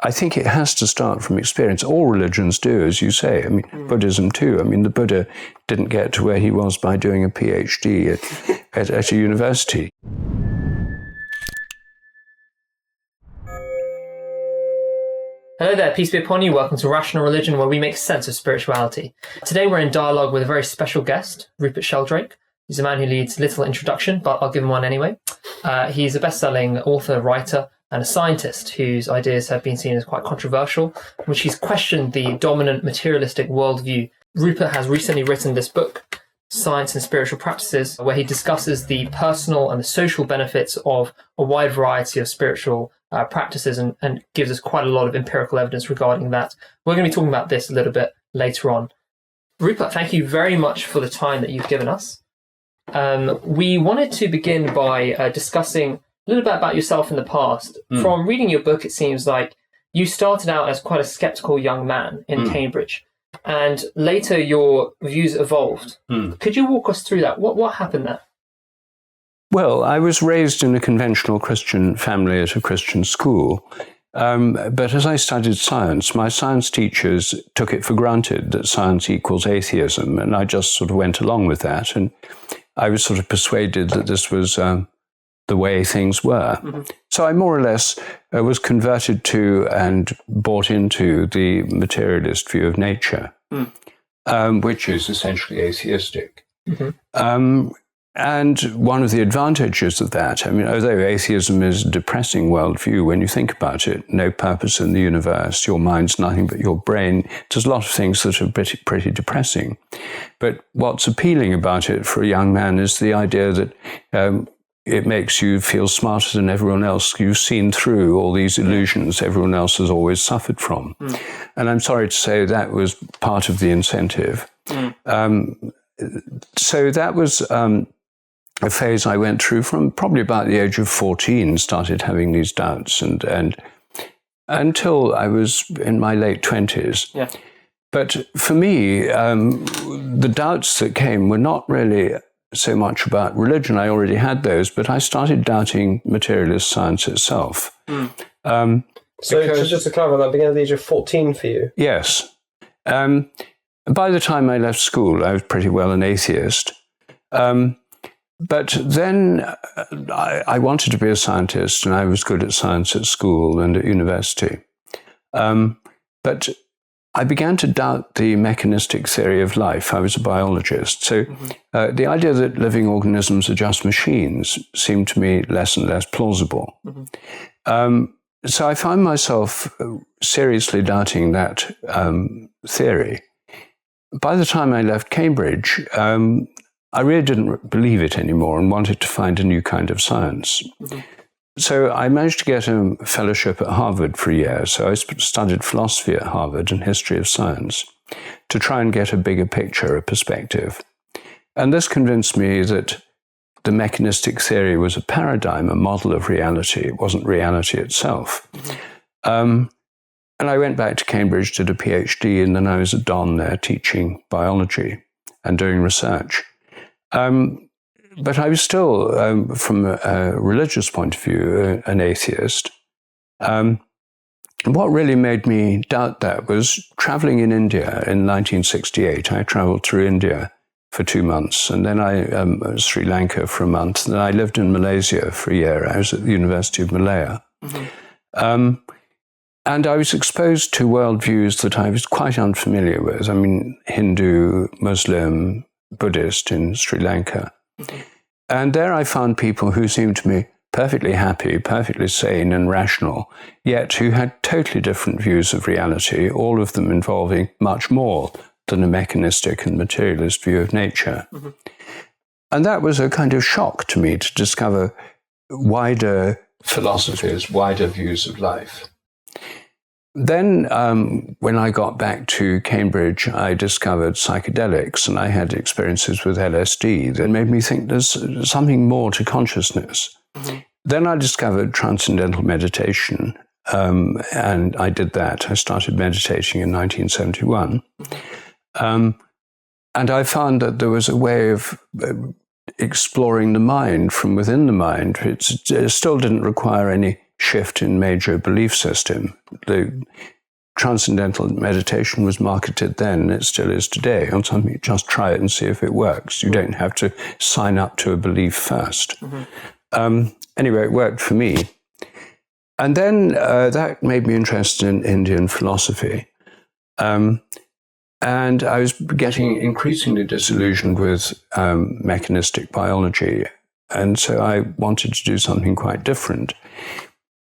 I think it has to start from experience. All religions do, as you say. I mean, Buddhism too. I mean, the Buddha didn't get to where he was by doing a PhD at a university. Hello there, peace be upon you. Welcome to Rational Religion, where we make sense of spirituality. Today we're in dialogue with a very special guest, Rupert Sheldrake. He's a man who needs little introduction, but I'll give him one anyway. He's a best-selling author, writer, and a scientist whose ideas have been seen as quite controversial, in which he's questioned the dominant materialistic worldview. Rupert has recently written this book, Science and Spiritual Practices, where he discusses the personal and the social benefits of a wide variety of spiritual practices and gives us quite a lot of empirical evidence regarding that. We're going to be talking about this a little bit later on. Rupert, thank you very much for the time that you've given us. We wanted to begin by discussing a little bit about yourself in the past. From reading your book, it seems like you started out as quite a skeptical young man in Cambridge, and later your views evolved. Could you walk us through that? What happened there? Well, I was raised in a conventional Christian family at a Christian school. But as I studied science, my science teachers took it for granted that science equals atheism, and I just sort of went along with that. And I was sort of persuaded that this was the way things were. So I more or less was converted to and bought into the materialist view of nature, which is essentially atheistic. And one of the advantages of that, I mean, although atheism is a depressing worldview when you think about it, no purpose in the universe, your mind's nothing but your brain, there's a lot of things that are pretty depressing. But what's appealing about it for a young man is the idea that it makes you feel smarter than everyone else. You've seen through all these illusions everyone else has always suffered from. And I'm sorry to say that was part of the incentive. So that was a phase I went through from probably about the age of 14, started having these doubts and until I was in my late 20s. Yeah. But for me, the doubts that came were not really so much about religion. I already had those, but I started doubting materialist science itself. So just to clarify, that began at the age of 14 for you? Yes. By the time I left school, I was pretty well an atheist. But then I wanted to be a scientist, and I was good at science at school and at university. But I began to doubt the mechanistic theory of life. I was a biologist. So the idea that living organisms are just machines seemed to me less and less plausible. So I found myself seriously doubting that theory. By the time I left Cambridge, I really didn't believe it anymore and wanted to find a new kind of science. So I managed to get a fellowship at Harvard for a year. So I studied philosophy at Harvard and history of science to try and get a bigger picture, a perspective. And this convinced me that the mechanistic theory was a paradigm, a model of reality. It wasn't reality itself. And I went back to Cambridge, did a PhD, and then I was at Don there teaching biology and doing research. But I was still, from a religious point of view, an atheist. What really made me doubt that was traveling in India in 1968. I traveled through India for 2 months, and then I was Sri Lanka for a month. Then I lived in Malaysia for a year. I was at the University of Malaya. And I was exposed to worldviews that I was quite unfamiliar with. I mean, Hindu, Muslim, Buddhist in Sri Lanka. And there I found people who seemed to me perfectly happy, perfectly sane and rational, yet who had totally different views of reality, all of them involving much more than a mechanistic and materialist view of nature. And that was a kind of shock to me to discover wider philosophies, wider views of life. Then, when I got back to Cambridge, I discovered psychedelics, and I had experiences with LSD that made me think there's something more to consciousness. Then I discovered transcendental meditation, and I did that. I started meditating in 1971. And I found that there was a way of exploring the mind from within the mind. It still didn't require any shift in major belief system. The transcendental meditation was marketed then, and it still is today, on something, just try it and see if it works. You don't have to sign up to a belief first. Anyway, it worked for me. And then that made me interested in Indian philosophy. And I was getting increasingly disillusioned with mechanistic biology. And so I wanted to do something quite different.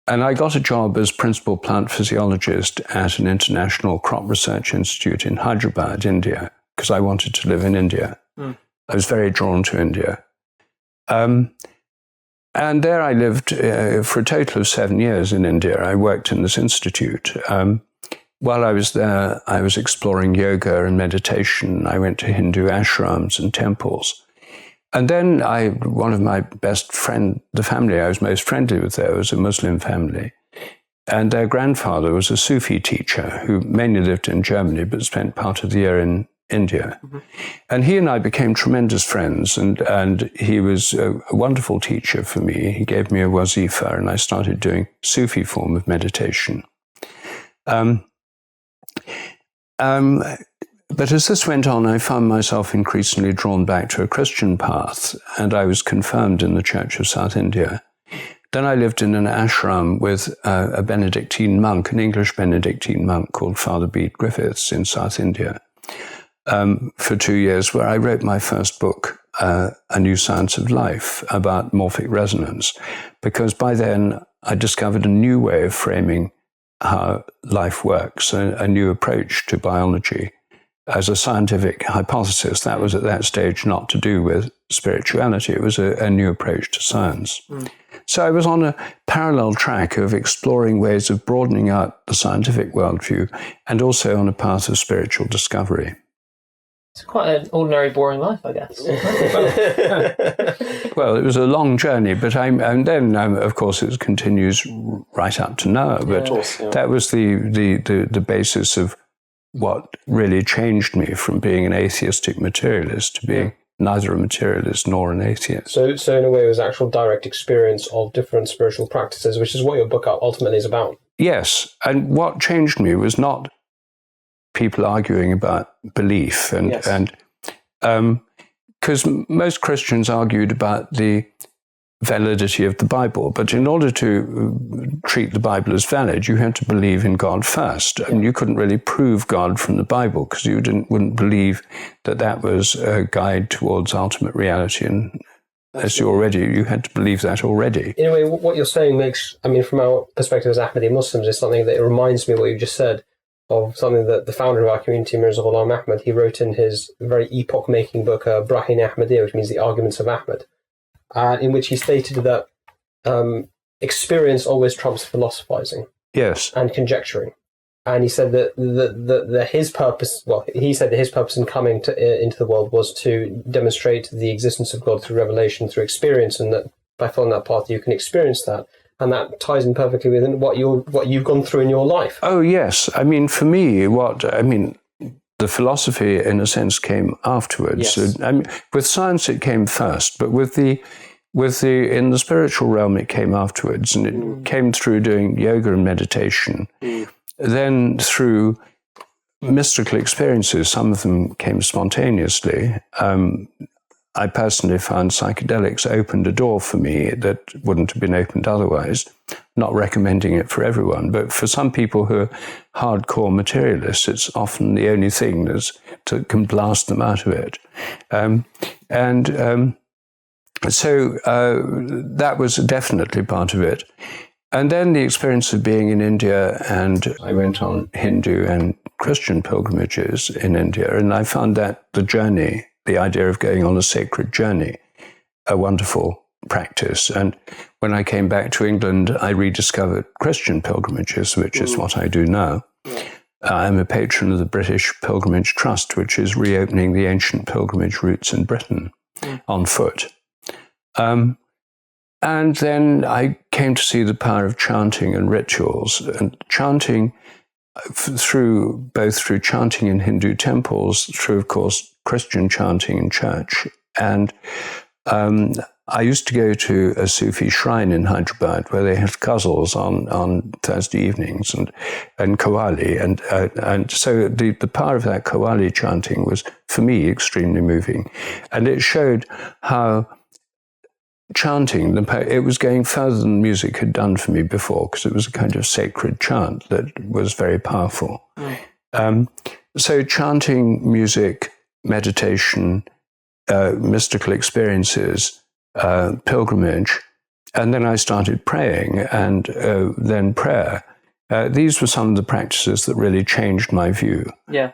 And I got a job as principal plant physiologist at an international crop research institute in Hyderabad, India, because I wanted to live in India. I was very drawn to India. And there I lived for a total of 7 years in India. I worked in this institute. While I was there, I was exploring yoga and meditation. I went to Hindu ashrams and temples. And then one of my best friends, the family I was most friendly with there was a Muslim family. And their grandfather was a Sufi teacher who mainly lived in Germany, but spent part of the year in India. And he and I became tremendous friends. And he was a wonderful teacher for me. He gave me a wazifa, and I started doing Sufi form of meditation. But as this went on, I found myself increasingly drawn back to a Christian path, and I was confirmed in the Church of South India. Then I lived in an ashram with a Benedictine monk, an English Benedictine monk called Father Bede Griffiths in South India, for 2 years, where I wrote my first book, A New Science of Life, about morphic resonance, because by then I discovered a new way of framing how life works, a new approach to biology as a scientific hypothesis. That was at that stage not to do with spirituality. It was a new approach to science. So I was on a parallel track of exploring ways of broadening out the scientific worldview and also on a path of spiritual discovery. It's quite an ordinary, boring life, I guess. Well, it was a long journey, but and then, of course, it continues right up to now. But that was the basis of what really changed me from being an atheistic materialist to being neither a materialist nor an atheist. So in a way, it was actual direct experience of different spiritual practices, which is what your book ultimately is about. Yes, and what changed me was not people arguing about belief, and because most Christians argued about the validity of the Bible, but in order to treat the Bible as valid, you had to believe in God first, and you couldn't really prove God from the Bible because you wouldn't believe that was a guide towards ultimate reality, and you had to believe that already. In a way, what you're saying makes, from our perspective as Ahmadi Muslims, is something that it reminds me of what you just said, of something that the founder of our community, Mirza Ghulam Ahmad, he wrote in his very epoch-making book, Brahin Ahmadiyya, which means the arguments of Ahmad, in which he stated that experience always trumps philosophizing. Yes. And conjecturing. And he said that his purpose, in coming into the world was to demonstrate the existence of God through revelation, through experience, and that by following that path, you can experience that. And that ties in perfectly with what you've gone through in your life. Oh, yes. For me, the philosophy, in a sense, came afterwards. Yes. With science, it came first, but in the spiritual realm, it came afterwards, and it came through doing yoga and meditation. Then through mystical experiences, some of them came spontaneously. I personally found psychedelics opened a door for me that wouldn't have been opened otherwise. Not recommending it for everyone, but for some people who are hardcore materialists, it's often the only thing that can blast them out of it. So that was definitely part of it. And then the experience of being in India, and I went on Hindu and Christian pilgrimages in India, and I found that the idea of going on a sacred journey, a wonderful practice. And when I came back to England, I rediscovered Christian pilgrimages, which is what I do now. I'm a patron of the British Pilgrimage Trust, which is reopening the ancient pilgrimage routes in Britain on foot. And then I came to see the power of chanting and rituals, and chanting both through chanting in Hindu temples, through, of course, Christian chanting in church. And I used to go to a Sufi shrine in Hyderabad where they had ghazals on Thursday evenings and qawwali. And so the power of that qawwali chanting was, for me, extremely moving. And it showed how chanting, it was going further than music had done for me before, because it was a kind of sacred chant that was very powerful. So chanting, music, meditation, mystical experiences, pilgrimage, and then I started praying, and then prayer. These were some of the practices that really changed my view. Yeah.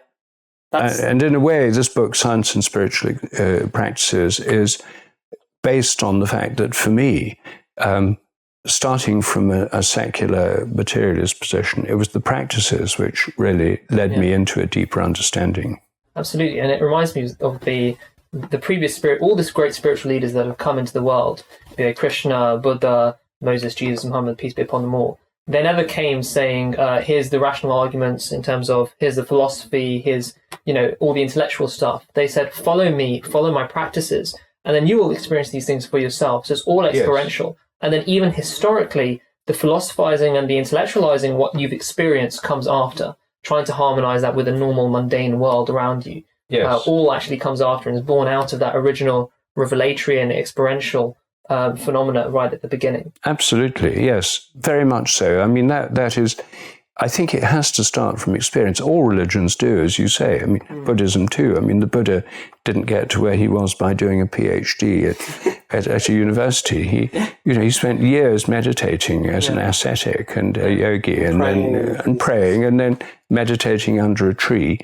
And in a way, this book, Science and Spiritual Practices, is based on the fact that for me, starting from a secular materialist position, it was the practices which really led me into a deeper understanding. Absolutely. And it reminds me of the previous all these great spiritual leaders that have come into the world, be it Krishna, Buddha, Moses, Jesus, Muhammad, peace be upon them all. They never came saying, here's the rational arguments in terms of, here's the philosophy, here's, all the intellectual stuff. They said, follow me, follow my practices, and then you will experience these things for yourself. So it's all experiential. Yes. And then even historically, the philosophizing and the intellectualizing what you've experienced comes after, trying to harmonize that with a normal, mundane world around you. Yes. All actually comes after and is born out of that original revelatory and experiential phenomena right at the beginning. Absolutely, yes, very much so. I mean, that is, I think it has to start from experience. All religions do, as you say. I mean, Buddhism too. I mean, the Buddha didn't get to where he was by doing a PhD at a university. He spent years meditating as an ascetic and a yogi, and praying, and then meditating under a tree,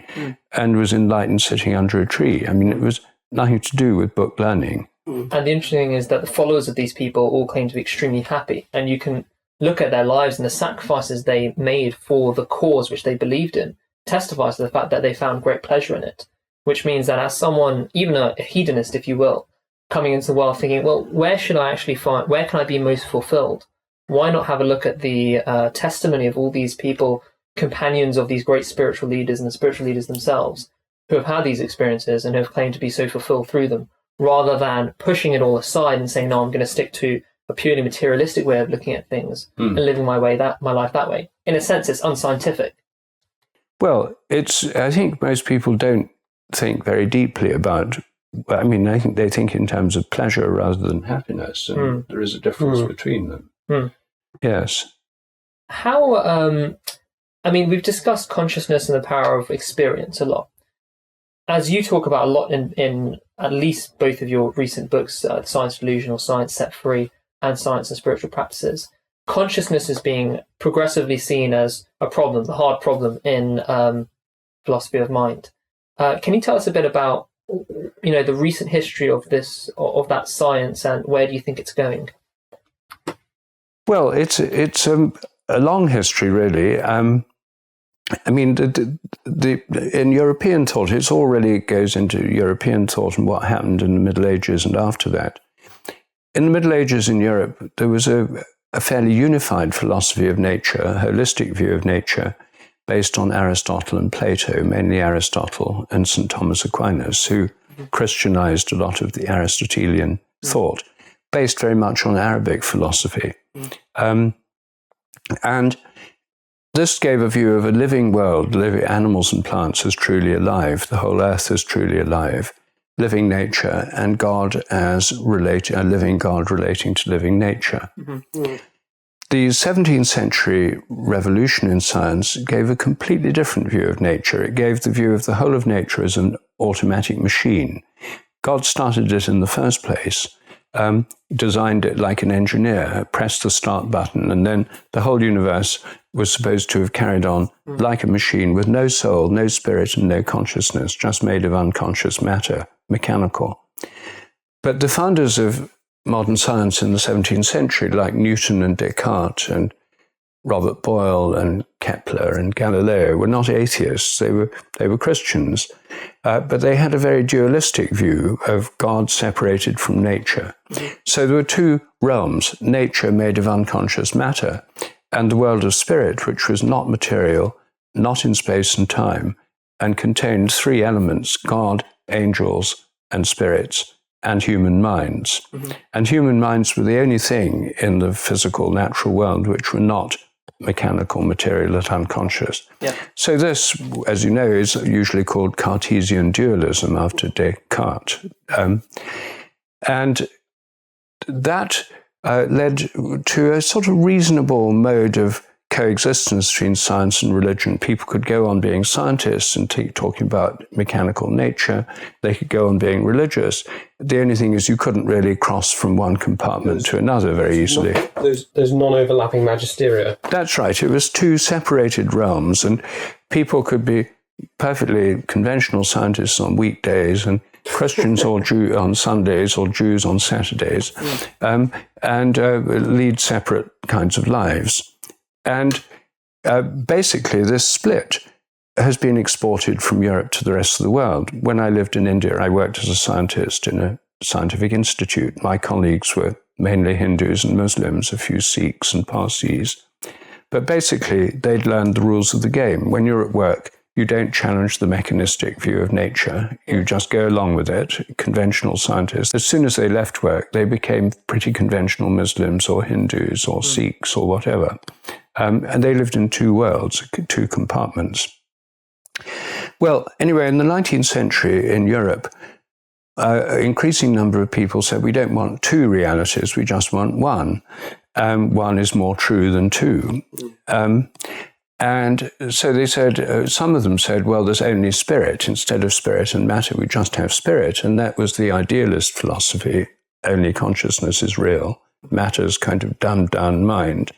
and was enlightened sitting under a tree. I mean, it was nothing to do with book learning. And the interesting thing is that the followers of these people all claim to be extremely happy, and you can look at their lives and the sacrifices they made for the cause which they believed in, testifies to the fact that they found great pleasure in it, which means that as someone, even a hedonist, if you will, coming into the world thinking, well, where can I be most fulfilled? Why not have a look at the testimony of all these people, companions of these great spiritual leaders and the spiritual leaders themselves, who have had these experiences and who have claimed to be so fulfilled through them, rather than pushing it all aside and saying, no, I'm going to stick to a purely materialistic way of looking at things and living my life that way. In a sense, it's unscientific. Well, I think most people don't think very deeply about, I mean, I think they think in terms of pleasure rather than happiness, and there is a difference between them. Yes. How, we've discussed consciousness and the power of experience a lot. As you talk about a lot in at least both of your recent books, Science Delusion or Science Set Free, and Science and Spiritual Practices, consciousness is being progressively seen as a problem, a hard problem in philosophy of mind. Can you tell us a bit about, the recent history of that science, and where do you think it's going? Well, it's a long history, really. I mean, in European thought, it all really goes into European thought and what happened in the Middle Ages and after that. In the Middle Ages in Europe, there was a fairly unified philosophy of nature, a holistic view of nature, based on Aristotle and Plato, mainly Aristotle and St. Thomas Aquinas, who Christianized a lot of the Aristotelian thought, based very much on Arabic philosophy. And this gave a view of a living world, living animals and plants as truly alive, the whole earth as truly alive, living nature, and God as a living God relating to living nature. The 17th century revolution in science gave a completely different view of nature. It gave the view of the whole of nature as an automatic machine. God started it in the first place, designed it like an engineer, pressed the start button, and then the whole universe was supposed to have carried on like a machine with no soul, no spirit, and no consciousness, just made of unconscious matter, mechanical. But the founders of modern science in the 17th century, like Newton and Descartes and Robert Boyle and Kepler and Galileo, were not atheists. They were Christians, but they had a very dualistic view of God separated from nature. So there were two realms: nature made of unconscious matter, and the world of spirit, which was not material, not in space and time, and contained three elements: God, angels, and spirits, and human minds. Mm-hmm. And human minds were the only thing in the physical, natural world which were not mechanical, material, and unconscious. Yeah. So this, as you know, is usually called Cartesian dualism after Descartes. And that led to a sort of reasonable mode of coexistence between science and religion. People could go on being scientists and talking about mechanical nature. They could go on being religious. The only thing is you couldn't really cross from one compartment to another very easily. There's non-overlapping magisteria. That's right. It was two separated realms, and people could be perfectly conventional scientists on weekdays and Christians or Jews on Sundays or Jews on Saturdays, and lead separate kinds of lives. And basically, this split has been exported from Europe to the rest of the world. When I lived in India, I worked as a scientist in a scientific institute. My colleagues were mainly Hindus and Muslims, a few Sikhs and Parsis. But basically, they'd learned the rules of the game. When you're at work, you don't challenge the mechanistic view of nature. You just go along with it. Conventional scientists, as soon as they left work, they became pretty conventional Muslims or Hindus or Sikhs or whatever. And they lived in two worlds, two compartments. Well, anyway, in the 19th century in Europe, an increasing number of people said, we don't want two realities, we just want one. One is more true than two. And so they said, some of them said, well, there's only spirit. Instead of spirit and matter, we just have spirit. And that was the idealist philosophy. Only consciousness is real. Matter's kind of dumbed down mind.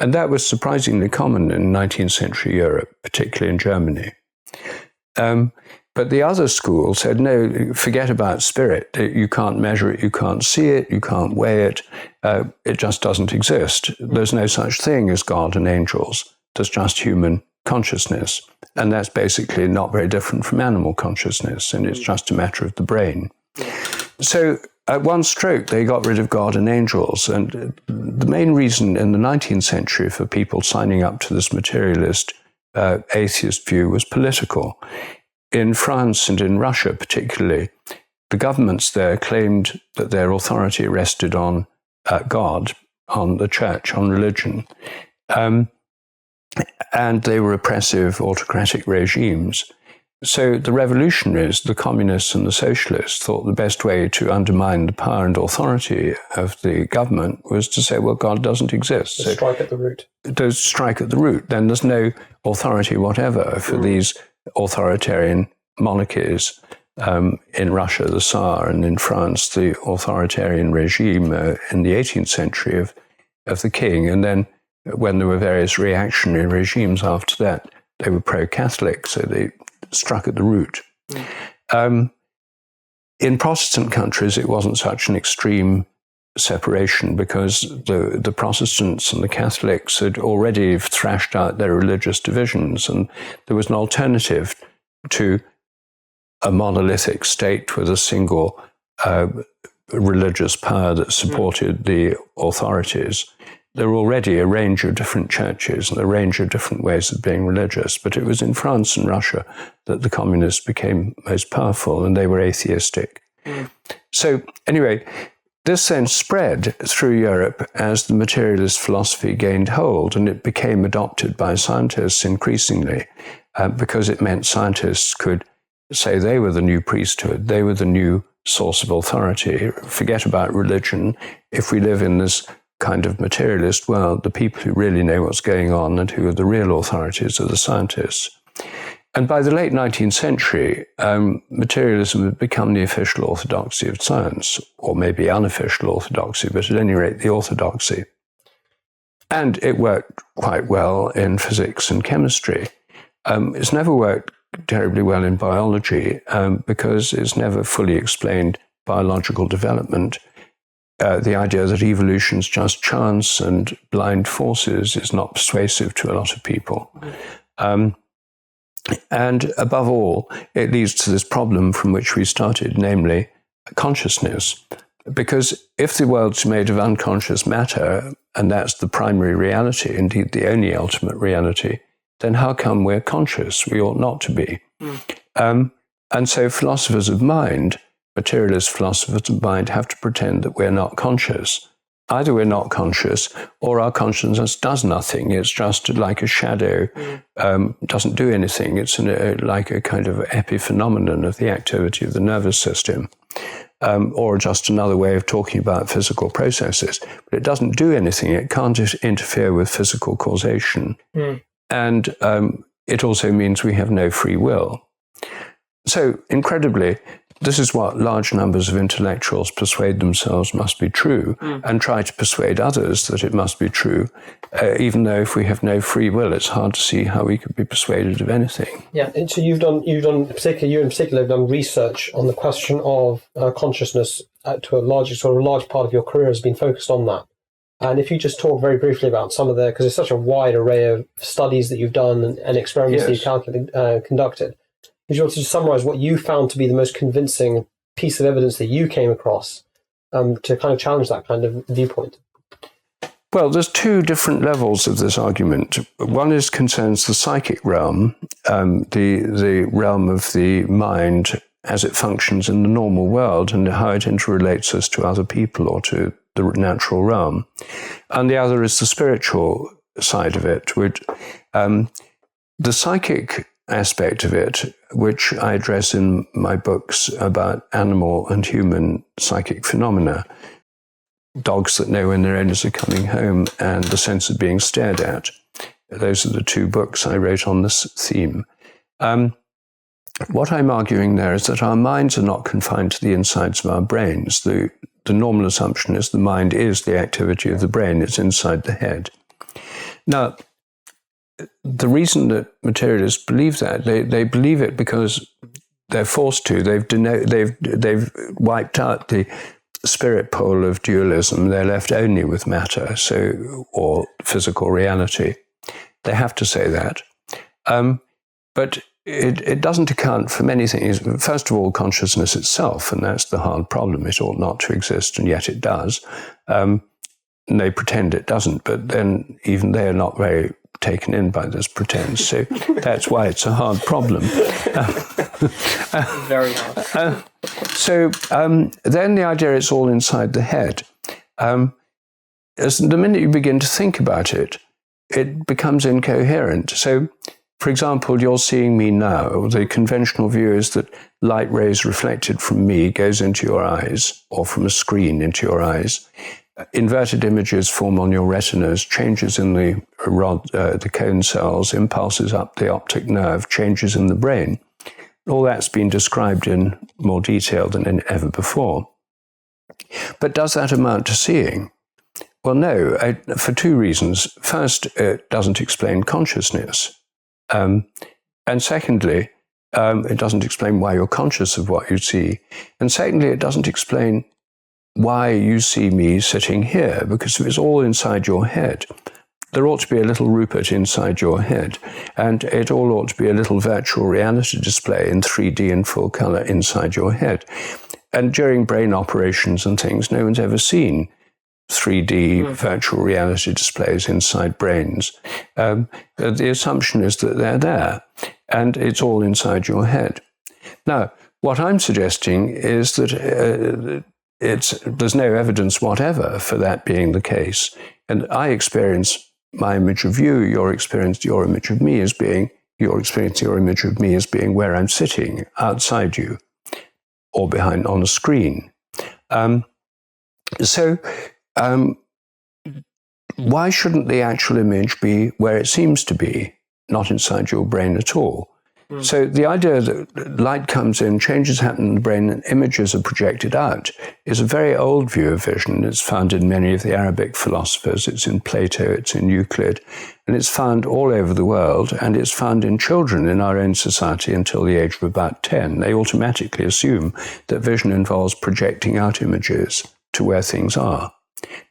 And that was surprisingly common in 19th century Europe, particularly in Germany. But the other school said, no, forget about spirit. You can't measure it, you can't see it, you can't weigh it. It just doesn't exist. There's no such thing as God and angels. There's just human consciousness. And that's basically not very different from animal consciousness, and it's just a matter of the brain. So at one stroke, they got rid of God and angels. And the main reason in the 19th century for people signing up to this materialist atheist view was political. In France and in Russia particularly, the governments there claimed that their authority rested on God, on the church, on religion. And they were oppressive, autocratic regimes. So the revolutionaries, the communists and the socialists, thought the best way to undermine the power and authority of the government was to say, well, God doesn't exist. So strike at the root. Strike at the root. Then there's no authority whatever for these authoritarian monarchies. In Russia, the Tsar, and in France, the authoritarian regime in the 18th century of the king. And then when there were various reactionary regimes after that, they were pro-Catholic, so they struck at the root. In Protestant countries, it wasn't such an extreme separation because the Protestants and the Catholics had already thrashed out their religious divisions, and there was an alternative to a monolithic state with a single religious power that supported the authorities. There were already a range of different churches and a range of different ways of being religious, but it was in France and Russia that the communists became most powerful, and they were atheistic. So anyway, this then spread through Europe as the materialist philosophy gained hold, and it became adopted by scientists increasingly because it meant scientists could say they were the new priesthood, they were the new source of authority. Forget about religion. If we live in this kind of materialist world, the people who really know what's going on and who are the real authorities are the scientists. And by the late 19th century, materialism had become the official orthodoxy of science, or maybe unofficial orthodoxy, but at any rate, the orthodoxy. And it worked quite well in physics and chemistry. It's never worked terribly well in biology because it's never fully explained biological development. The idea that evolution is just chance and blind forces is not persuasive to a lot of people. And above all, it leads to this problem from which we started, namely consciousness. Because if the world's made of unconscious matter, and that's the primary reality, indeed the only ultimate reality, then how come we're conscious? We ought not to be. And so philosophers of mind materialist philosophers of mind have to pretend that we're not conscious. Either we're not conscious or our consciousness does nothing. It's just like a shadow, doesn't do anything. It's like a kind of epiphenomenon of the activity of the nervous system, or just another way of talking about physical processes. But it doesn't do anything. It can't interfere with physical causation. And it also means we have no free will. So, incredibly, this is what large numbers of intellectuals persuade themselves must be true, and try to persuade others that it must be true, even though if we have no free will, it's hard to see how we could be persuaded of anything. Yeah, and so you in particular have done research on the question of consciousness to a large part of your career has been focused on that. And if you just talk very briefly about some of because there's such a wide array of studies that you've done and experiments that you've conducted. Would you want to just summarize what you found to be the most convincing piece of evidence that you came across to kind of challenge that kind of viewpoint? Well, there's two different levels of this argument. One concerns the psychic realm, the realm of the mind as it functions in the normal world and how it interrelates us to other people or to the natural realm. And the other is the spiritual side of it, which the psychic aspect of it, which I address in my books about animal and human psychic phenomena, dogs that know when their owners are coming home and the sense of being stared at. Those are the two books I wrote on this theme. What I'm arguing there is that our minds are not confined to the insides of our brains. The normal assumption is the mind is the activity of the brain. It's inside the head. Now, the reason that materialists believe that, they believe it because they're forced to. They've wiped out the spirit pole of dualism. They're left only with matter, or physical reality. They have to say that. But it doesn't account for many things. First of all, consciousness itself, and that's the hard problem. It ought not to exist, and yet it does. They pretend it doesn't, but then even they are not very taken in by this pretense. So that's why it's a hard problem. Very hard. Then the idea it's all inside the head. As the minute you begin to think about it, it becomes incoherent. So, for example, you're seeing me now. The conventional view is that light rays reflected from me goes into your eyes, or from a screen into your eyes. Inverted images form on your retinas, changes in the cone cells, impulses up the optic nerve, changes in the brain. All that's been described in more detail than ever before. But does that amount to seeing? Well, no, for two reasons. First, it doesn't explain consciousness. And secondly, it doesn't explain why you're conscious of what you see. And secondly, it doesn't explain why you see me sitting here, because if it's all inside your head, there ought to be a little Rupert inside your head, and it all ought to be a little virtual reality display in 3D and full color inside your head. And during brain operations and things, no one's ever seen 3D virtual reality displays inside brains. The assumption is that they're there, and it's all inside your head. Now, what I'm suggesting is that there's no evidence whatever for that being the case. And I experience my image of you, your image of me as being where I'm sitting, outside you, or behind on a screen. Why shouldn't the actual image be where it seems to be, not inside your brain at all? So the idea that light comes in, changes happen in the brain, and images are projected out is a very old view of vision. It's found in many of the Arabic philosophers. It's in Plato, it's in Euclid, and it's found all over the world, and it's found in children in our own society until the age of about 10. They automatically assume that vision involves projecting out images to where things are.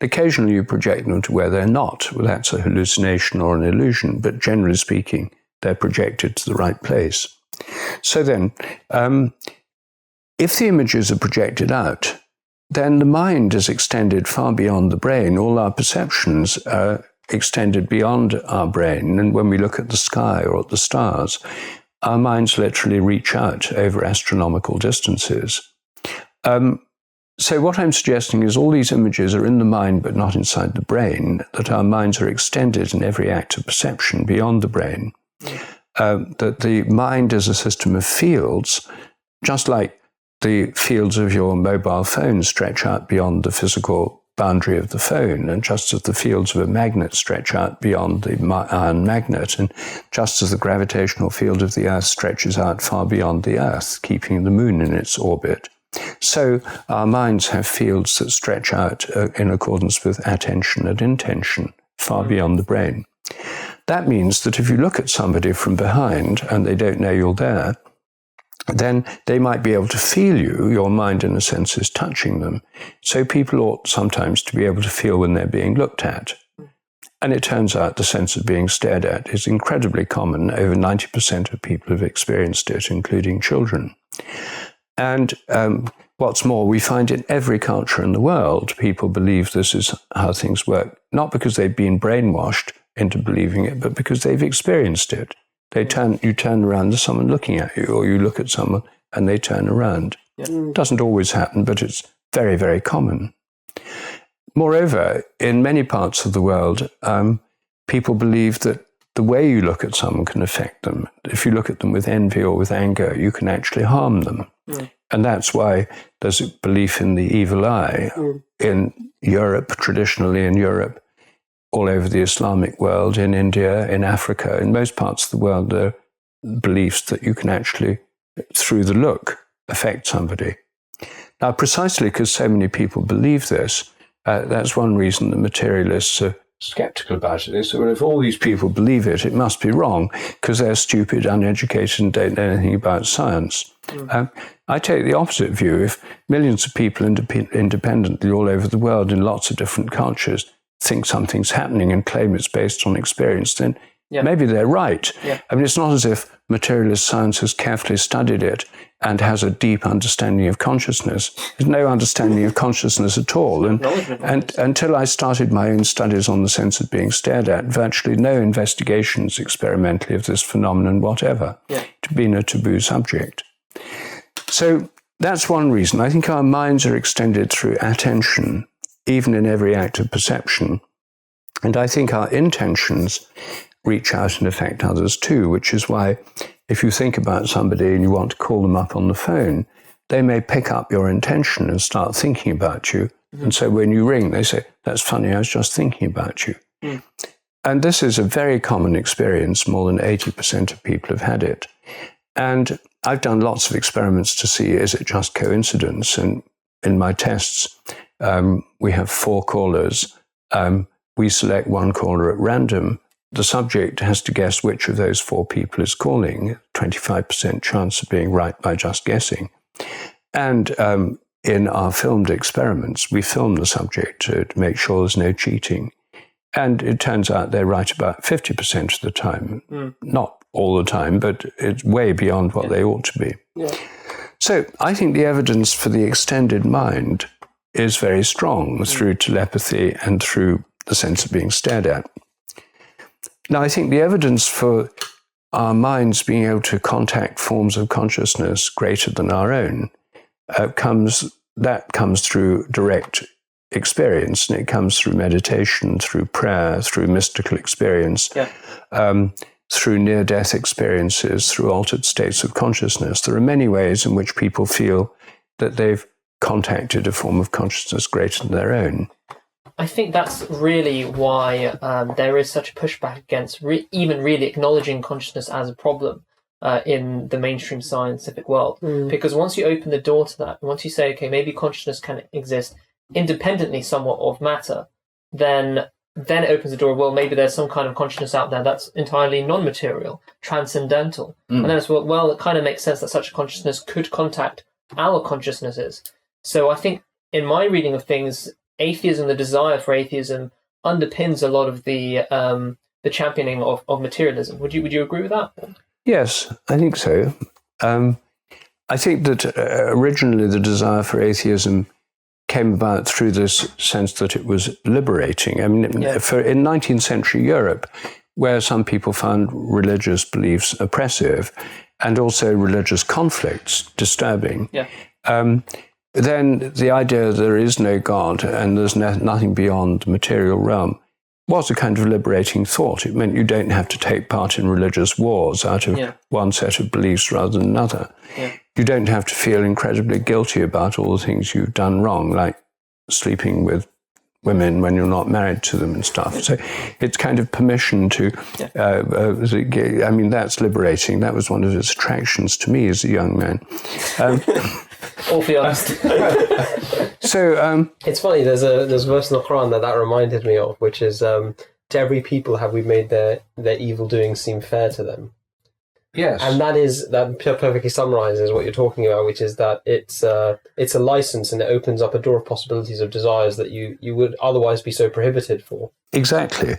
Occasionally you project them to where they're not. Well, that's a hallucination or an illusion, but generally speaking, they're projected to the right place. So then, if the images are projected out, then the mind is extended far beyond the brain. All our perceptions are extended beyond our brain. And when we look at the sky or at the stars, our minds literally reach out over astronomical distances. So what I'm suggesting is all these images are in the mind but not inside the brain, that our minds are extended in every act of perception beyond the brain, that the mind is a system of fields, just like the fields of your mobile phone stretch out beyond the physical boundary of the phone, and just as the fields of a magnet stretch out beyond the iron magnet, and just as the gravitational field of the Earth stretches out far beyond the Earth, keeping the moon in its orbit. So our minds have fields that stretch out in accordance with attention and intention, far beyond the brain. That means that if you look at somebody from behind and they don't know you're there, then they might be able to feel you. Your mind, in a sense, is touching them. So people ought sometimes to be able to feel when they're being looked at. And it turns out the sense of being stared at is incredibly common. Over 90% of people have experienced it, including children. And what's more, we find in every culture in the world, people believe this is how things work, not because they've been brainwashed into believing it, but because they've experienced it. You turn around, there's someone looking at you, or you look at someone and they turn around. It doesn't always happen, but it's very, very common. Moreover, in many parts of the world, people believe that the way you look at someone can affect them. If you look at them with envy or with anger, you can actually harm them. And that's why there's a belief in the evil eye. In Europe, traditionally in Europe, all over the Islamic world, in India, in Africa, in most parts of the world, there are beliefs that you can actually, through the look, affect somebody. Now, precisely because so many people believe this, that's one reason the materialists are skeptical about it. They say, well, if all these people believe it, it must be wrong, because they're stupid, uneducated, and don't know anything about science. I take the opposite view. If millions of people independently all over the world in lots of different cultures think something's happening and claim it's based on experience, then maybe they're right. I mean, it's not as if materialist science has carefully studied it and has a deep understanding of consciousness. There's no understanding of consciousness at all. And until I started my own studies on the sense of being stared at, virtually no investigations experimentally of this phenomenon whatever. It's been a taboo subject. So that's one reason. I think our minds are extended through attention, even in every act of perception. And I think our intentions reach out and affect others too, which is why if you think about somebody and you want to call them up on the phone, they may pick up your intention and start thinking about you. And so when you ring, they say, that's funny, I was just thinking about you. And this is a very common experience. More than 80% of people have had it. And I've done lots of experiments to see, is it just coincidence? And in my tests, we have 4 callers. We select one caller at random. The subject has to guess which of those 4 people is calling, 25% chance of being right by just guessing. And in our filmed experiments, we film the subject to make sure there's no cheating. And it turns out they're right about 50% of the time. Not all the time, but it's way beyond what they ought to be. So I think the evidence for the extended mind is very strong through telepathy and through the sense of being stared at. Now, I think the evidence for our minds being able to contact forms of consciousness greater than our own comes through direct experience, and it comes through meditation, through prayer, through mystical experience, through near-death experiences, through altered states of consciousness. There are many ways in which people feel that they've contacted a form of consciousness greater than their own. I think that's really why there is such a pushback against even really acknowledging consciousness as a problem in the mainstream scientific world. Because once you open the door to that, once you say, okay, maybe consciousness can exist independently somewhat of matter, then it opens the door, well, maybe there's some kind of consciousness out there that's entirely non-material, transcendental. And then it's, well, it kind of makes sense that such a consciousness could contact our consciousnesses. So I think in my reading of things, atheism, the desire for atheism, underpins a lot of the championing of materialism. Would you agree with that? Yes, I think so. I think that originally the desire for atheism came about through this sense that it was liberating. I mean, in 19th century Europe, where some people found religious beliefs oppressive and also religious conflicts disturbing, then the idea there is no God and there's nothing beyond the material realm was a kind of liberating thought. It meant you don't have to take part in religious wars out of one set of beliefs rather than another. Yeah. You don't have to feel incredibly guilty about all the things you've done wrong, like sleeping with women when you're not married to them and stuff. So it's kind of permission to, I mean, that's liberating. That was one of its attractions to me as a young man. Awfully honest. So it's funny, there's a verse in the Quran that reminded me of, which is, to every people have we made their evil doing seem fair to them. yes. And that perfectly summarizes what you're talking about, which is that it's a license, and it opens up a door of possibilities of desires that you would otherwise be so prohibited for. Exactly.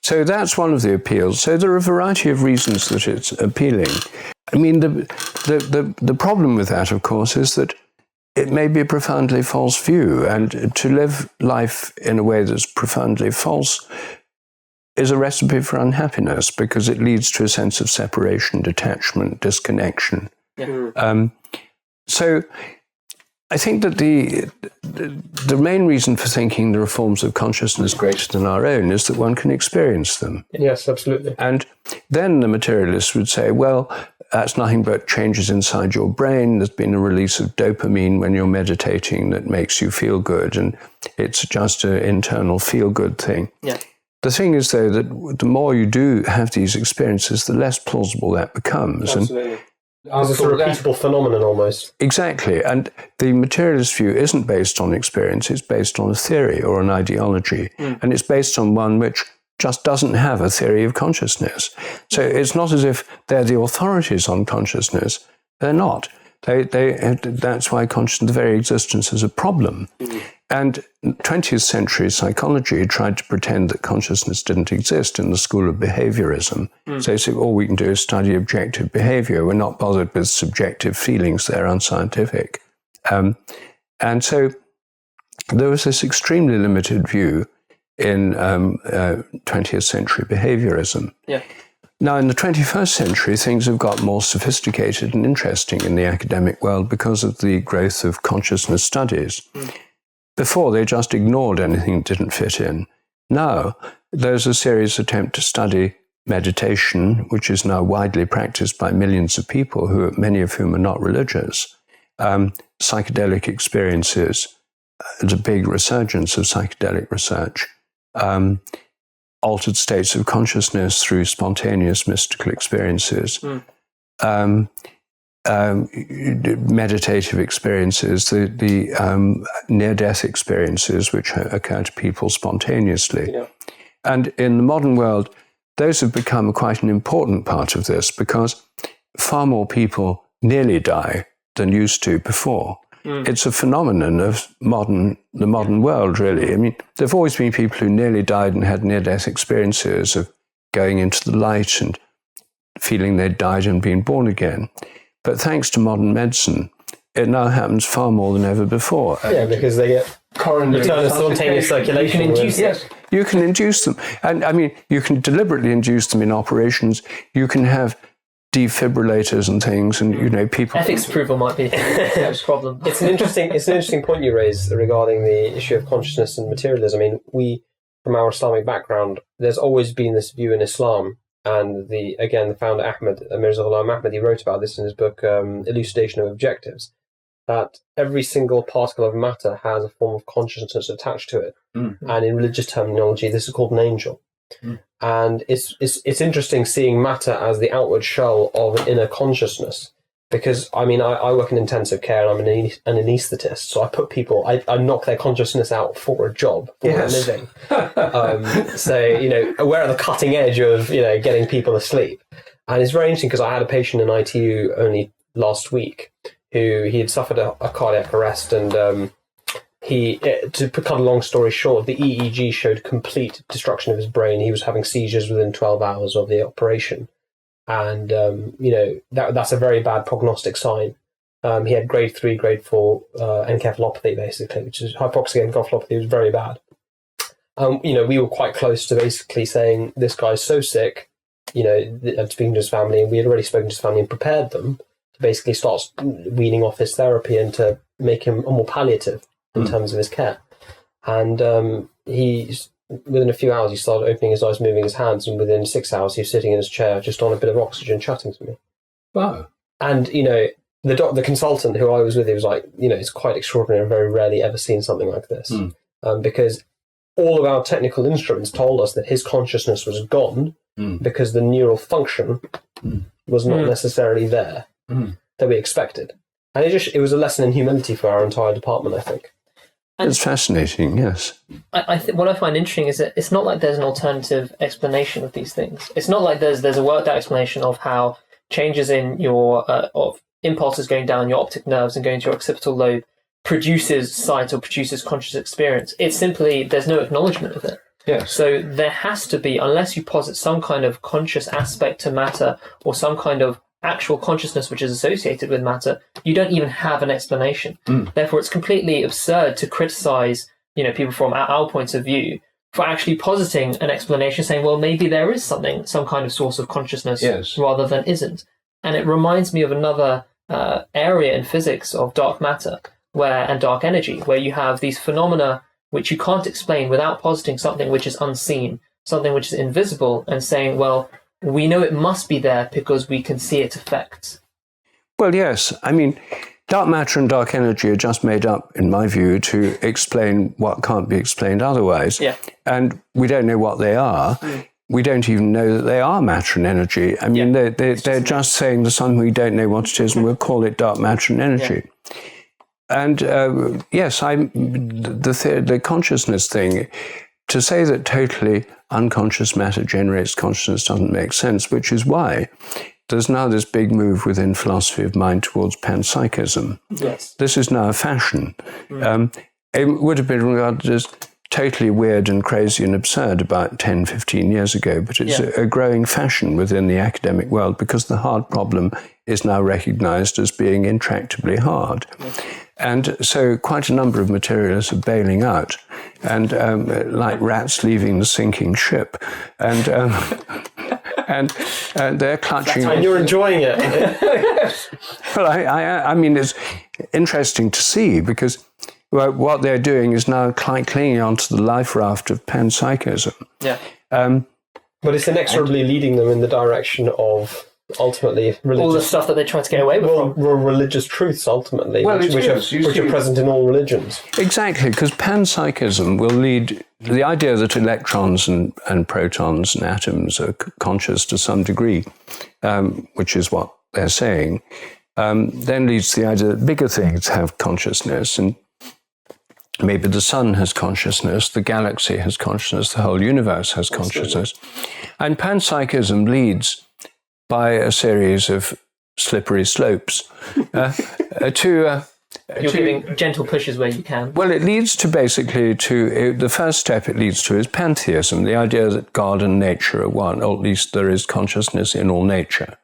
So that's one of the appeals. So there are a variety of reasons that it's appealing. I mean, the problem with that, of course, is that it may be a profoundly false view, and to live life in a way that's profoundly false is a recipe for unhappiness, because it leads to a sense of separation, detachment, disconnection. Yeah. So I think that the main reason for thinking there are forms of consciousness greater than our own is that one can experience them. Yes, absolutely. And then the materialists would say, well, that's nothing but changes inside your brain. There's been a release of dopamine when you're meditating that makes you feel good, and it's just an internal feel-good thing. Yeah. The thing is, though, that the more you do have these experiences, the less plausible that becomes. Absolutely. It's a repeatable phenomenon almost. Exactly. And the materialist view isn't based on experience, it's based on a theory or an ideology. And it's based on one which just doesn't have a theory of consciousness. So it's not as if they're the authorities on consciousness. They're not. That's why consciousness, the very existence, is a problem. And 20th century psychology tried to pretend that consciousness didn't exist in the school of behaviorism. So they said, all we can do is study objective behavior. We're not bothered with subjective feelings. They're unscientific. And so there was this extremely limited view in 20th century behaviorism. Yeah. Now, in the 21st century, things have got more sophisticated and interesting in the academic world because of the growth of consciousness studies. Before, they just ignored anything that didn't fit in. Now, there's a serious attempt to study meditation, which is now widely practiced by millions of people, many of whom are not religious. Psychedelic experiences, there's a big resurgence of psychedelic research. Altered states of consciousness through spontaneous mystical experiences. Meditative experiences, the near-death experiences which occur to people spontaneously. Yeah. And in the modern world, those have become quite an important part of this, because far more people nearly die than used to before. It's a phenomenon of the modern world, really. I mean, there have always been people who nearly died and had near-death experiences of going into the light and feeling they'd died and been born again. But thanks to modern medicine, it now happens far more than ever before. Yeah, because they get coronary spontaneous circulation. You can induce Yes, you can induce them. And I mean, you can deliberately induce them in operations. You can have defibrillators and things, and people. Ethics approval might be a problem. It's an interesting point you raise regarding the issue of consciousness and materialism. I mean, we, from our Islamic background, there's always been this view in Islam, and the founder Mirza Ghulam Ahmad, he wrote about this in his book Elucidation of Objectives, that every single particle of matter has a form of consciousness attached to it, and in religious terminology, this is called an angel. And it's interesting seeing matter as the outward shell of an inner consciousness, because I mean I work in intensive care and I'm an anaesthetist, so I put people, I knock their consciousness out for a job, for a living. So we're at the cutting edge of getting people asleep, and it's very interesting because I had a patient in ITU only last week who he had suffered a cardiac arrest, and to cut a long story short, the EEG showed complete destruction of his brain. He was having seizures within 12 hours of the operation. And, that's a very bad prognostic sign. He had grade 3, grade 4 encephalopathy, basically, which is hypoxic encephalopathy. It was very bad. We were quite close to basically saying, this guy's so sick, speaking to his family, and we had already spoken to his family and prepared them to basically start weaning off his therapy and to make him more palliative in terms of his care. And within a few hours, he started opening his eyes, moving his hands, and within 6 hours, he was sitting in his chair just on a bit of oxygen, chatting to me. Wow. And, the consultant who I was with, he was like, it's quite extraordinary. I've very rarely ever seen something like this. Because all of our technical instruments told us that his consciousness was gone because the neural function was not necessarily there that we expected. And it was a lesson in humility for our entire department, I think. It's fascinating, yes. I think what I find interesting is that it's not like there's an alternative explanation of these things. It's not like there's a worked out explanation of how changes in your of impulses going down your optic nerves and going to your occipital lobe produces sight or produces conscious experience. It's simply there's no acknowledgement of it. Yes. So there has to be, unless you posit some kind of conscious aspect to matter or some kind of actual consciousness which is associated with matter, you don't even have an explanation. Therefore, it's completely absurd to criticize, people from our points of view for actually positing an explanation, saying, well, maybe there is some kind of source of consciousness rather than isn't. And it reminds me of another area in physics of dark matter and dark energy, where you have these phenomena which you can't explain without positing something which is unseen, something which is invisible, and saying, well, we know it must be there because we can see its effects. Well, yes. I mean, dark matter and dark energy are just made up, in my view, to explain what can't be explained otherwise. Yeah. And we don't know what they are. We don't even know that they are matter and energy. I mean, they're just saying there's something we don't know what it is, and we'll call it dark matter and energy. And yes, the consciousness thing, to say that totally unconscious matter generates consciousness doesn't make sense, which is why there's now this big move within philosophy of mind towards panpsychism. Yes. This is now a fashion. It would have been regarded as totally weird and crazy and absurd about 10, 15 years ago, but it's a growing fashion within the academic world because the hard problem is now recognized as being intractably hard. And so quite a number of materialists are bailing out, and like rats leaving the sinking ship. And they're clutching. And you're enjoying it. Well, I mean, it's interesting to see because what they're doing is now clinging onto the life raft of panpsychism. Yeah. But it's inexorably leading them in the direction of ultimately religious, all the stuff that they try to get away with from. Religious truths, ultimately, which are present in all religions. Exactly, because panpsychism will lead the idea that electrons and protons and atoms are conscious to some degree, which is what they're saying, then leads to the idea that bigger things have consciousness, and maybe the sun has consciousness, the galaxy has consciousness, the whole universe has consciousness. And panpsychism leads by a series of slippery slopes to... You're giving gentle pushes where you can. Well, it leads to basically the first step it leads to is pantheism, the idea that God and nature are one, or at least there is consciousness in all nature.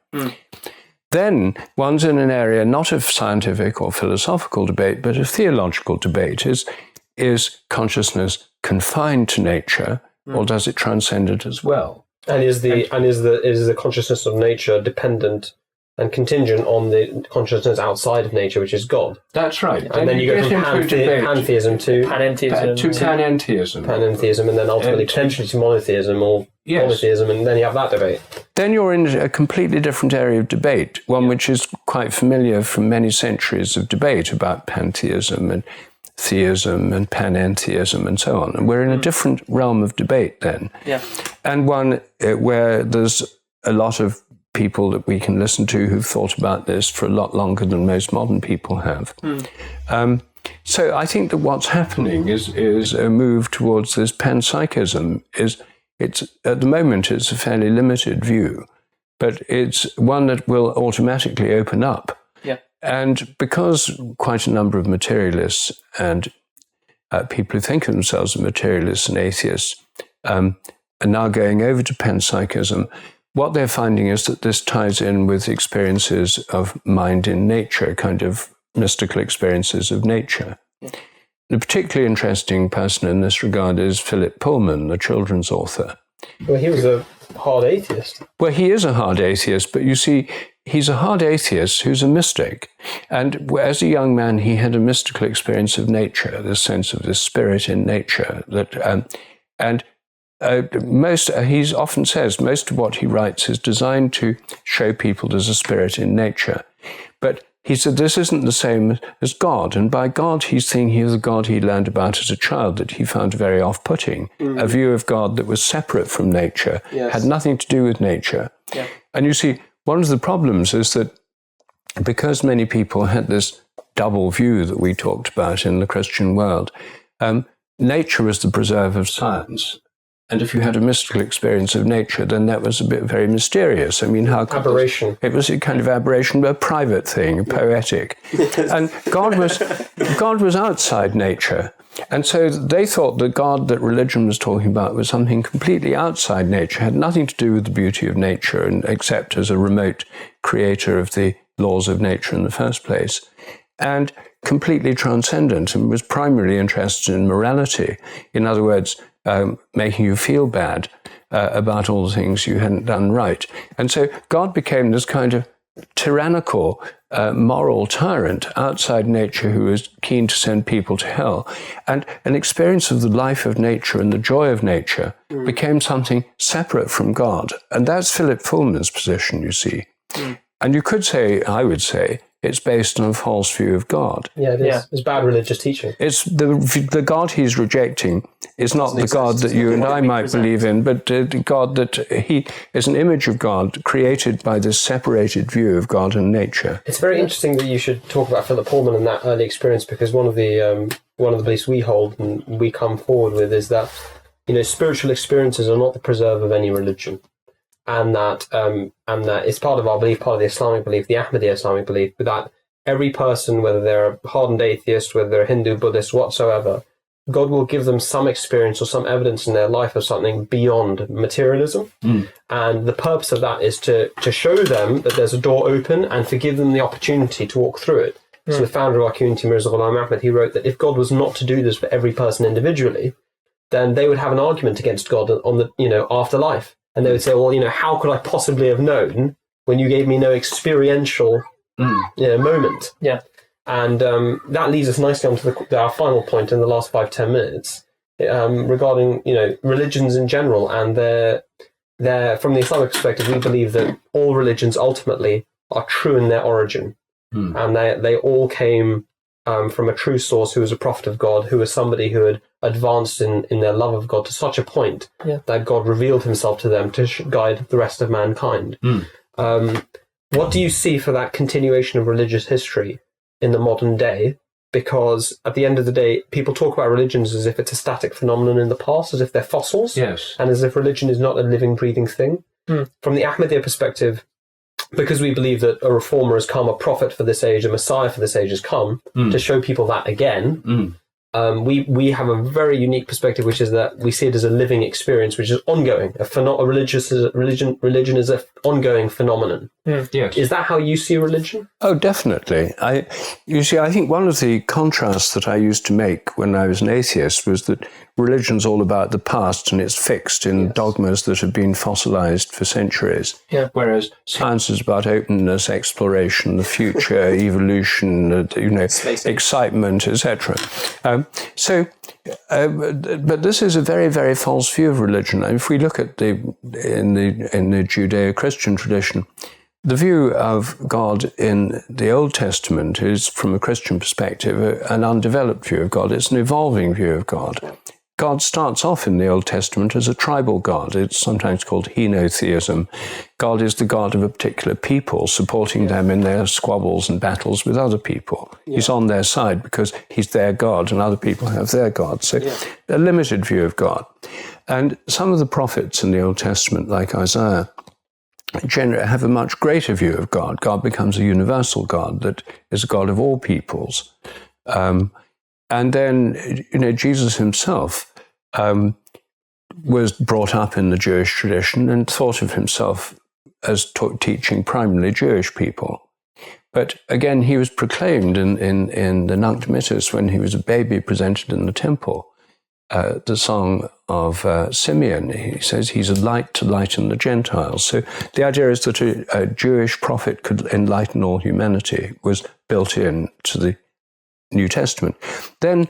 Then one's in an area not of scientific or philosophical debate, but of theological debate. Is consciousness confined to nature, or does it transcend it as well? And is the consciousness of nature dependent and contingent on the consciousness outside of nature, which is God? That's right. And then you go from pantheism to panentheism, and then ultimately potentially to monotheism or polytheism, and then you have that debate. Then you're in a completely different area of debate, one which is quite familiar from many centuries of debate about pantheism and theism and panentheism and so on. And we're in a different realm of debate then. Yeah. And one where there's a lot of people that we can listen to who've thought about this for a lot longer than most modern people have. So I think that what's happening is a move towards this panpsychism. It's at the moment it's a fairly limited view, but it's one that will automatically open up. Yeah. And because quite a number of materialists and people who think of themselves as materialists and atheists are now going over to panpsychism, what they're finding is that this ties in with experiences of mind in nature, kind of mystical experiences of nature. Yeah. The particularly interesting person in this regard is Philip Pullman, the children's author. Well, he was a hard atheist. Well, he is a hard atheist, but you see, he's a hard atheist who's a mystic. And as a young man, he had a mystical experience of nature, this sense of this spirit in nature. He often says most of what he writes is designed to show people there's a spirit in nature. But he said this isn't the same as God. And by God, he's thinking of the God he learned about as a child that he found very off-putting. A view of God that was separate from nature, had nothing to do with nature. Yeah. And you see, one of the problems is that because many people had this double view that we talked about in the Christian world, nature was the preserve of science. And if you had a mystical experience of nature, then that was a bit very mysterious. I mean, how aberration. It was a kind of aberration, but a private thing, poetic. And God was outside nature. And so they thought the God that religion was talking about was something completely outside nature, had nothing to do with the beauty of nature, and except as a remote creator of the laws of nature in the first place, and completely transcendent, and was primarily interested in morality. In other words, making you feel bad about all the things you hadn't done right. And so God became this kind of tyrannical, moral tyrant outside nature who was keen to send people to hell. And an experience of the life of nature and the joy of nature became something separate from God. And that's Philip Pullman's position, you see. And you could say, I would say, it's based on a false view of God. Yeah, it is. Yeah. It's bad religious teaching. It's the God he's rejecting is not the God that you and I might believe in, but the God that he is an image of God created by this separated view of God and nature. It's very interesting that you should talk about Philip Pullman and that early experience, because one of the beliefs we hold and we come forward with is that, spiritual experiences are not the preserve of any religion. And that it's part of our belief, part of the Islamic belief, the Ahmadiyya Islamic belief, that every person, whether they're a hardened atheist, whether they're a Hindu, Buddhist, whatsoever, God will give them some experience or some evidence in their life of something beyond materialism. And the purpose of that is to show them that there's a door open and to give them the opportunity to walk through it. So the founder of our community, Mirza Ghulam Ahmad, he wrote that if God was not to do this for every person individually, then they would have an argument against God on the afterlife. And they would say, well, how could I possibly have known when you gave me no experiential moment? Yeah. And that leads us nicely on to our final point in the last 5-10 minutes regarding, religions in general. And they're, from the Islamic perspective, we believe that all religions ultimately are true in their origin. And they all came from a true source who was a prophet of God, who was somebody who had advanced in their love of God to such a point that God revealed himself to them to guide the rest of mankind. What do you see for that continuation of religious history in the modern day? Because at the end of the day, people talk about religions as if it's a static phenomenon in the past, as if they're fossils, and as if religion is not a living, breathing thing. From the Ahmadiyya perspective, because we believe that a reformer has come, a prophet for this age, a messiah for this age has come to show people that again. We have a very unique perspective, which is that we see it as a living experience, which is ongoing. Religion is an ongoing phenomenon. Yes. Is that how you see religion? Oh, definitely. I think one of the contrasts that I used to make when I was an atheist was that religion's all about the past and it's fixed in dogmas that have been fossilized for centuries. Yeah. Whereas science is about openness, exploration, the future, evolution, excitement, etc. But this is a very, very false view of religion. If we look at in the Judeo-Christian tradition, the view of God in the Old Testament is, from a Christian perspective, an undeveloped view of God. It's an evolving view of God. God starts off in the Old Testament as a tribal God. It's sometimes called henotheism. God is the God of a particular people, supporting them in their squabbles and battles with other people. He's on their side because he's their God and other people have their God. So a limited view of God. And some of the prophets in the Old Testament, like Isaiah, generally have a much greater view of God. God becomes a universal God that is a God of all peoples. And then, Jesus himself was brought up in the Jewish tradition and thought of himself as teaching primarily Jewish people. But again, he was proclaimed in the Nunc Dimittis when he was a baby presented in the temple the song of Simeon. He says he's a light to lighten the Gentiles. So the idea is that a Jewish prophet could enlighten all humanity was built in to the New Testament. Then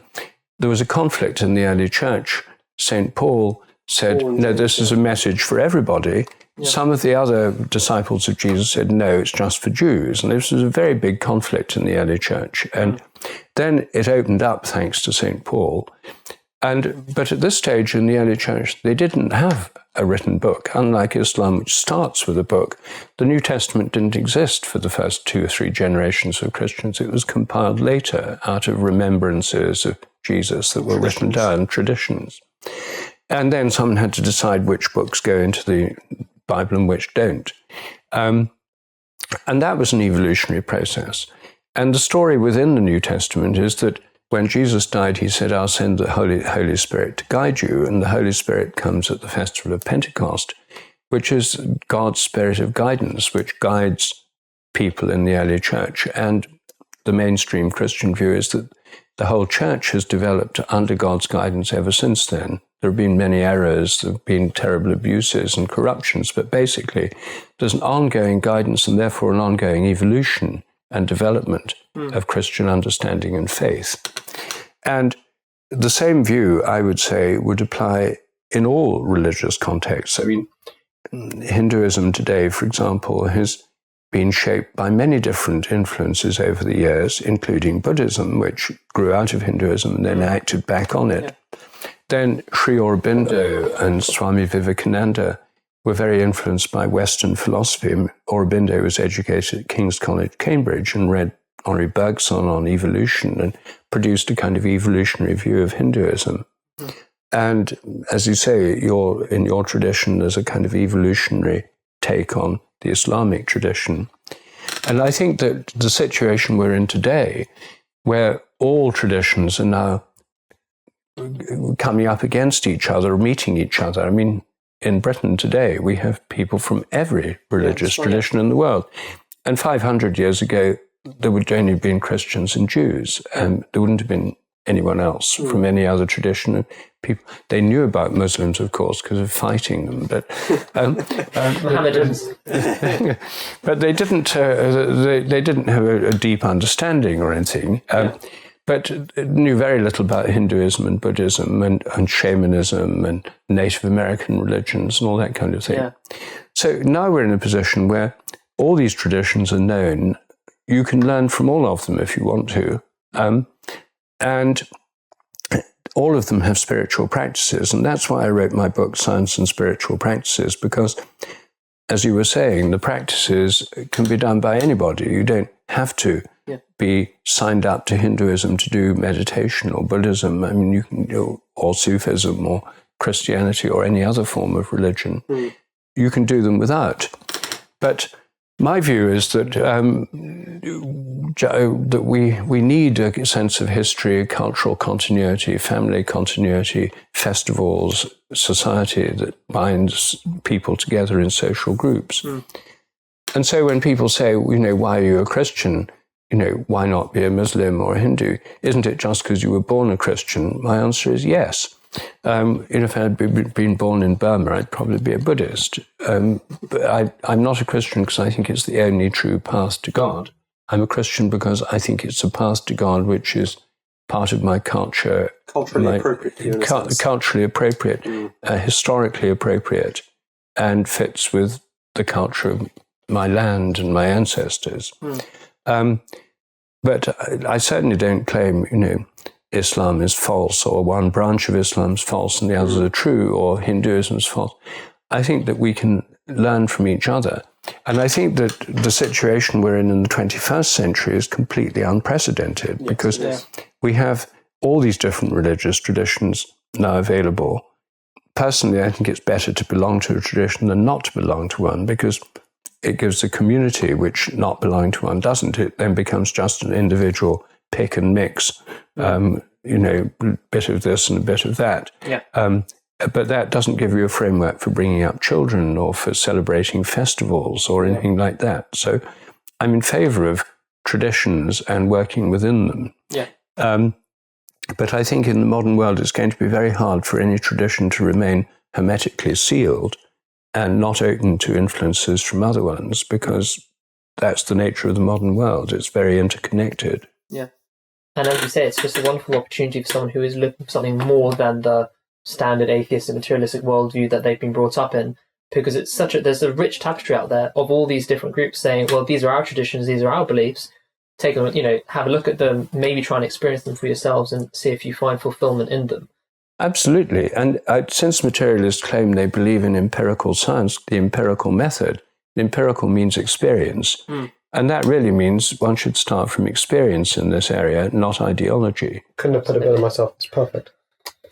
there was a conflict in the early church. St. Paul said, no, this is a message for everybody. Yeah. Some of the other disciples of Jesus said, no, it's just for Jews. And this was a very big conflict in the early church. And then it opened up thanks to St. Paul. But at this stage in the early church, they didn't have a written book. Unlike Islam, which starts with a book, the New Testament didn't exist for the first 2 or 3 generations of Christians. It was compiled later out of remembrances of Jesus that were written down, traditions. And then someone had to decide which books go into the Bible and which don't. And that was an evolutionary process. And the story within the New Testament is that when Jesus died, he said, I'll send the Holy Spirit to guide you. And the Holy Spirit comes at the festival of Pentecost, which is God's spirit of guidance, which guides people in the early church. And the mainstream Christian view is that the whole church has developed under God's guidance ever since then. There have been many errors, there have been terrible abuses and corruptions, but basically there's an ongoing guidance and therefore an ongoing evolution and development of Christian understanding and faith. And the same view, I would say, would apply in all religious contexts. I mean, Hinduism today, for example, has been shaped by many different influences over the years, including Buddhism, which grew out of Hinduism and then acted back on it. Yeah. Then Sri Aurobindo and Swami Vivekananda were very influenced by Western philosophy. Aurobindo was educated at King's College, Cambridge, and read Henri Bergson on evolution and produced a kind of evolutionary view of Hinduism. And as you say, in your tradition, there's a kind of evolutionary take on the Islamic tradition. And I think that the situation we're in today, where all traditions are now coming up against each other, meeting each other. I mean, in Britain today, we have people from every religious tradition in the world. And 500 years ago, there would only have been Christians and Jews, and there wouldn't have been anyone else from any other tradition. And people, they knew about Muslims, of course, because of fighting them, but Mohammedans. but they didn't. They didn't have a deep understanding or anything. But knew very little about Hinduism and Buddhism and shamanism and Native American religions and all that kind of thing. Yeah. So now we're in a position where all these traditions are known. You can learn from all of them if you want to. And all of them have spiritual practices. And that's why I wrote my book, Science and Spiritual Practices, because, as you were saying, the practices can be done by anybody. You don't have to be signed up to Hinduism to do meditation or Buddhism. I mean, you can do, or Sufism or Christianity or any other form of religion. You can do them without. But my view is that that we need a sense of history, cultural continuity, family continuity, festivals, society that binds people together in social groups. And so when people say, why are you a Christian? Why not be a Muslim or a Hindu? Isn't it just because you were born a Christian? My answer is yes. If I had been born in Burma, I'd probably be a Buddhist. But I'm not a Christian because I think it's the only true path to God. I'm a Christian because I think it's a path to God which is part of my culture. Culturally appropriate. Culturally appropriate, historically appropriate, and fits with the culture of my land and my ancestors. But I certainly don't claim, Islam is false, or one branch of Islam is false and the others are true, or Hinduism is false. I think that we can learn from each other. And I think that the situation we're in the 21st century is completely unprecedented because we have all these different religious traditions now available. Personally, I think it's better to belong to a tradition than not to belong to one because it gives a community which not belonging to one doesn't. It then becomes just an individual pick and mix, bit of this and a bit of that. But that doesn't give you a framework for bringing up children or for celebrating festivals or anything like that. So I'm in favor of traditions and working within them. But I think in the modern world, it's going to be very hard for any tradition to remain hermetically sealed and not open to influences from other ones, because that's the nature of the modern world. It's very interconnected. Yeah. And as you say, it's just a wonderful opportunity for someone who is looking for something more than the standard atheist and materialistic worldview that they've been brought up in, because it's there's a rich tapestry out there of all these different groups saying, well, these are our traditions, these are our beliefs. Take them, have a look at them, maybe try and experience them for yourselves and see if you find fulfillment in them. Absolutely. And since materialists claim they believe in empirical science, the empirical method, empirical means experience. And that really means one should start from experience in this area, not ideology. Couldn't have put it better myself. It's perfect.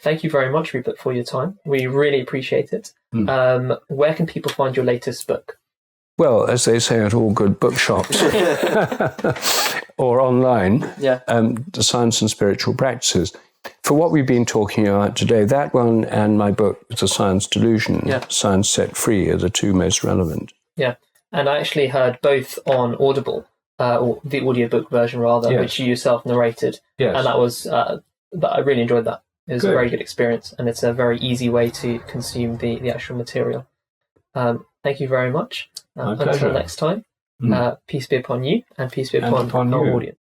Thank you very much, Rupert, for your time. We really appreciate it. Where can people find your latest book? Well, as they say at all good bookshops or online, The Science and Spiritual Practices. For what we've been talking about today, that one and my book, The Science Delusion, Science Set Free, are the two most relevant. Yeah, and I actually heard both on Audible, or the audiobook version rather, which you yourself narrated. Yes. And that was, I really enjoyed that. It was a very good experience, and it's a very easy way to consume the actual material. Thank you very much. Until next time, peace be upon you, and peace be upon our audience.